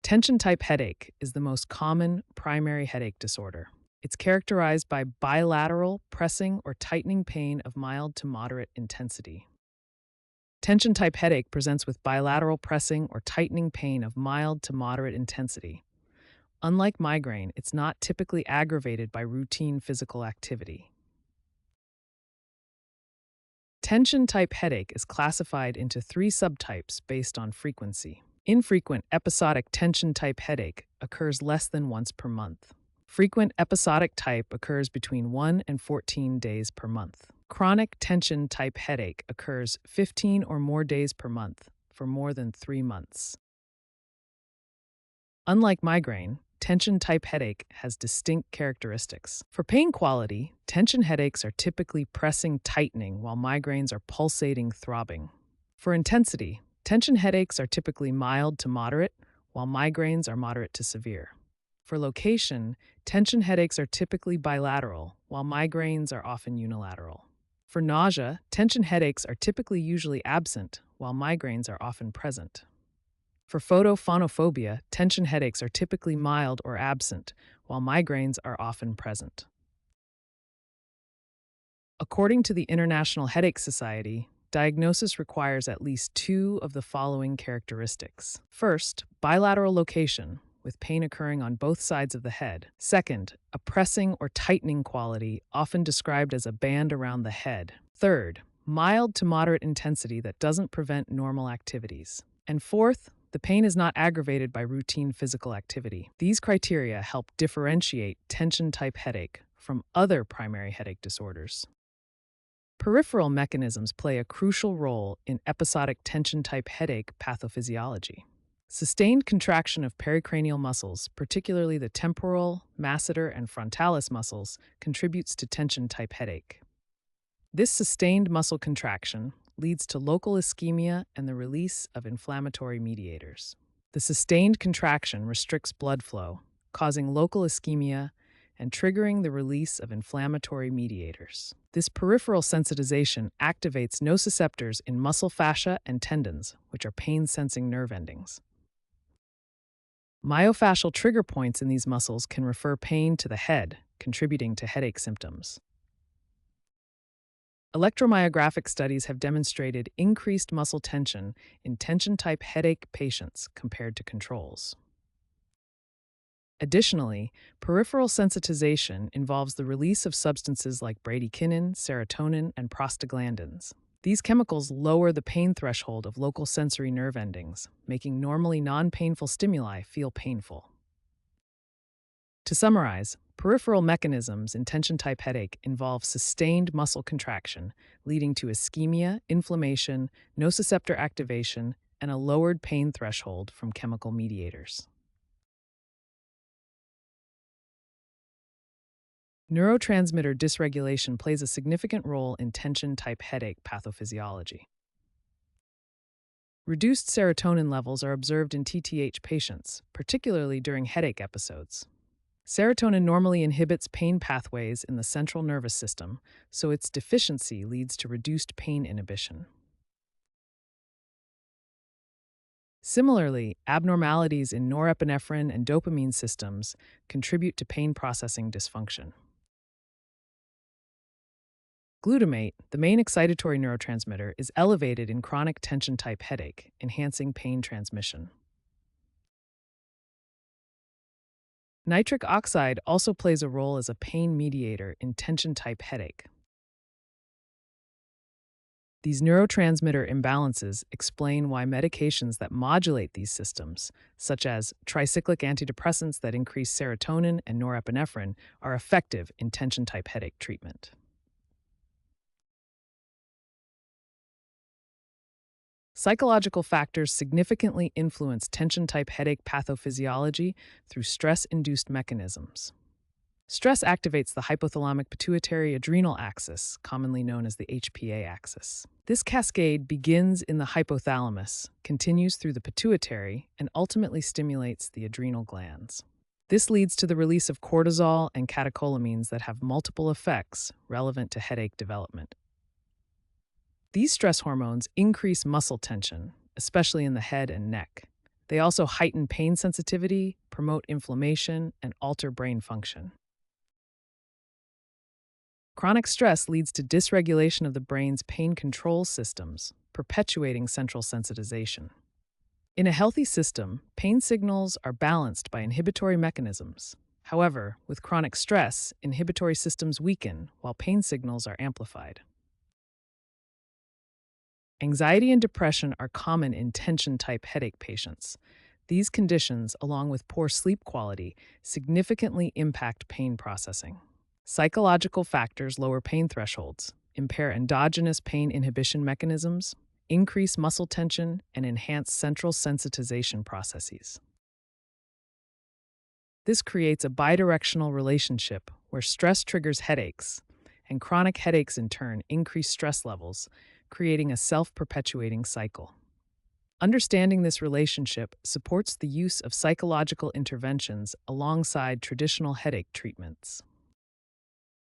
Tension-type headache is the most common primary headache disorder. It's characterized by bilateral, pressing, or tightening pain of mild to moderate intensity. Tension-type headache presents with bilateral pressing or tightening pain of mild to moderate intensity. Unlike migraine, it's not typically aggravated by routine physical activity. Tension-type headache is classified into three subtypes based on frequency. Infrequent episodic tension-type headache occurs less than once per month. Frequent episodic type occurs between 1 and 14 days per month. Chronic tension-type headache occurs 15 or more days per month for more than 3 months. Unlike migraine, tension-type headache has distinct characteristics. For pain quality, tension headaches are typically pressing, tightening, while migraines are pulsating, throbbing. For intensity, tension headaches are typically mild to moderate, while migraines are moderate to severe. For location, tension headaches are typically bilateral, while migraines are often unilateral. For nausea, tension headaches are typically usually absent, while migraines are often present. For photophonophobia, tension headaches are typically mild or absent, while migraines are often present. According to the International Headache Society, diagnosis requires at least 2 of the following characteristics. First, bilateral location, with pain occurring on both sides of the head. Second, a pressing or tightening quality, often described as a band around the head. Third, mild to moderate intensity that doesn't prevent normal activities. And fourth, the pain is not aggravated by routine physical activity. These criteria help differentiate tension-type headache from other primary headache disorders. Peripheral mechanisms play a crucial role in episodic tension-type headache pathophysiology. Sustained contraction of pericranial muscles, particularly the temporal, masseter, and frontalis muscles, contributes to tension-type headache. This sustained muscle contraction leads to local ischemia and the release of inflammatory mediators. The sustained contraction restricts blood flow, causing local ischemia and triggering the release of inflammatory mediators. This peripheral sensitization activates nociceptors in muscle fascia and tendons, which are pain-sensing nerve endings. Myofascial trigger points in these muscles can refer pain to the head, contributing to headache symptoms. Electromyographic studies have demonstrated increased muscle tension in tension-type headache patients compared to controls. Additionally, peripheral sensitization involves the release of substances like bradykinin, serotonin, and prostaglandins. These chemicals lower the pain threshold of local sensory nerve endings, making normally non-painful stimuli feel painful. To summarize, peripheral mechanisms in tension-type headache involve sustained muscle contraction, leading to ischemia, inflammation, nociceptor activation, and a lowered pain threshold from chemical mediators. Neurotransmitter dysregulation plays a significant role in tension-type headache pathophysiology. Reduced serotonin levels are observed in TTH patients, particularly during headache episodes. Serotonin normally inhibits pain pathways in the central nervous system, so its deficiency leads to reduced pain inhibition. Similarly, abnormalities in norepinephrine and dopamine systems contribute to pain processing dysfunction. Glutamate, the main excitatory neurotransmitter, is elevated in chronic tension-type headache, enhancing pain transmission. Nitric oxide also plays a role as a pain mediator in tension-type headache. These neurotransmitter imbalances explain why medications that modulate these systems, such as tricyclic antidepressants that increase serotonin and norepinephrine, are effective in tension-type headache treatment. Psychological factors significantly influence tension-type headache pathophysiology through stress-induced mechanisms. Stress activates the hypothalamic pituitary adrenal axis, commonly known as the HPA axis. This cascade begins in the hypothalamus, continues through the pituitary, and ultimately stimulates the adrenal glands. This leads to the release of cortisol and catecholamines that have multiple effects relevant to headache development. These stress hormones increase muscle tension, especially in the head and neck. They also heighten pain sensitivity, promote inflammation, and alter brain function. Chronic stress leads to dysregulation of the brain's pain control systems, perpetuating central sensitization. In a healthy system, pain signals are balanced by inhibitory mechanisms. However, with chronic stress, inhibitory systems weaken while pain signals are amplified. Anxiety and depression are common in tension-type headache patients. These conditions, along with poor sleep quality, significantly impact pain processing. Psychological factors lower pain thresholds, impair endogenous pain inhibition mechanisms, increase muscle tension, and enhance central sensitization processes. This creates a bidirectional relationship where stress triggers headaches, and chronic headaches in turn increase stress levels, creating a self-perpetuating cycle. Understanding this relationship supports the use of psychological interventions alongside traditional headache treatments.